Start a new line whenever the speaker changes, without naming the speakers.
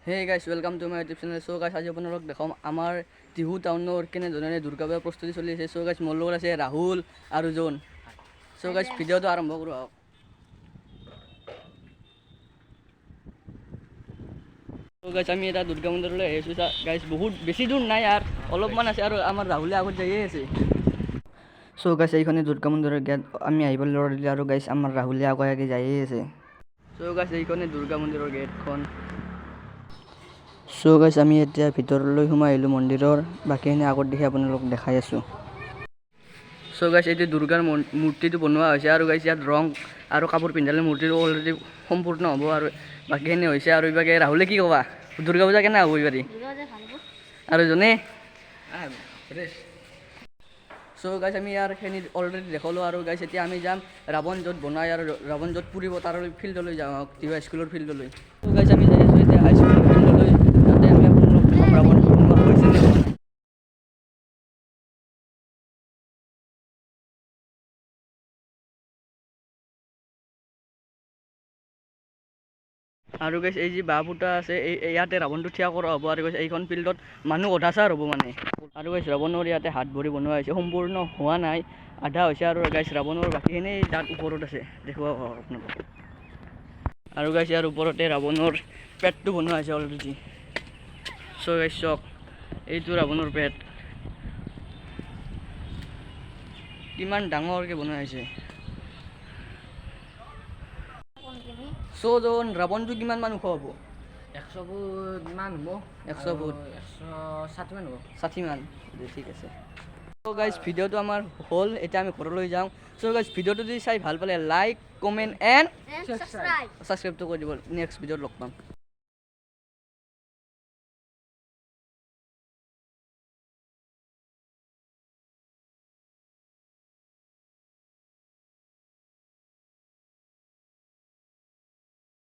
Hey guys, welcome to my YouTube channel. So guys, আজি আপোনালোকক দেখাম আমাৰ টিহু টাউনৰ কেনেধৰণে দুৰ্গা পূজাৰ প্ৰস্তুতি চলি আছে। So guys, মোৰ লগত আছে ৰাহুল আৰু জন। So guys, ভিডিঅ'টো আৰম্ভ কৰোঁ আহক। So guys, আমি এটা দুৰ্গা মন্দিৰলৈ আহিছোঁ। guys, বহুত বেছি দূৰ নাই আৰু অলপমান আছে আৰু আমাৰ ৰাহুলে আগত যায়ে আছে। So guys, এইখনে দুৰ্গা মন্দিৰৰ গেট আমি আহিব ল'ৰিলে আৰু guys আমাৰ ৰাহুলে আগে যায়ে আছে। So guys, এইখনে দুৰ্গা মন্দিৰৰ গেটখন। So guys, আমি এতিয়া ভিতৰলৈ সোমাই আহিলোঁ মন্দিৰৰ, বাকীখিনি আগত দেখি আপোনালোকক দেখাই আছোঁ। So guys, এইটো দুৰ্গাৰ মূৰ্তিটো বনোৱা হৈছে আৰু guys ইয়াত ৰং আৰু কাপোৰ পিন্ধালে মূৰ্তিটো অলৰেডি সম্পূৰ্ণ হ'ব আৰু বাকীখিনি হৈছে আৰু এইবাৰ ৰাহুলে কি ক'বা দুৰ্গা পূজা কেনে হ'ব এইবাৰ আৰু জনে So guys, আমি ইয়াৰখিনি অলৰেডি দেখালোঁ আৰু guys এতিয়া আমি যাম ৰাৱণ য'ত বনাই আৰু ৰাৱণ য'ত পুৰিব তাৰ ফিল্ডলৈ যাওঁ টিহু স্কুলৰ ফিল্ডলৈ। So guys, আমি যাই আছোঁ এতিয়া হাইস্কুলৰ ফিল্ডলৈ, তাতে আমি আপোনালোকক দেখাম ৰাৱণ বনোৱা হৈছে নে হোৱা নাই। আৰু guys এই যি বাঁহ ফুটা আছে ইয়াতে ৰাৱণটো থিয় কৰা হ'ব আৰু guys এইখন ফিল্ডত মানুহ অধাচাৰ হ'ব মানে। আৰু guys ৰাৱণৰ ইয়াতে হাত ভৰি বনোৱা হৈছে, সম্পূৰ্ণ হোৱা নাই, আধা হৈছে আৰু guys ৰাৱণৰ বাকীখিনি তাত ওপৰত আছে দেখুৱাব আপোনালোকক। আৰু guys ইয়াৰ ওপৰতে ৰাৱণৰ পেটটো বনোৱা হৈছে অলৰেডি। So guys চাওক, এইটো ৰাৱণৰ পেট কিমান ডাঙৰকৈ বনোৱা হৈছে। So জন ৰাৱণটো কিমান মান ওখ হ'ব?
100 ফুট মান হ'ব।
100 ফুট
160 মান হ'ব।
60 মান, ঠিক আছে। So guys, ভিডিঅ'টো আমাৰ হ'ল, এতিয়া আমি ঘৰলৈ যাওঁ। So guys, ভিডিঅ'টো যদি চাই ভাল পালে লাইক, কমেণ্ট এণ্ড
Subscribe.
ছাবস্ক্ৰাইবটো কৰি দিব। নেক্সট ভিডিঅ'ত লগ পাম।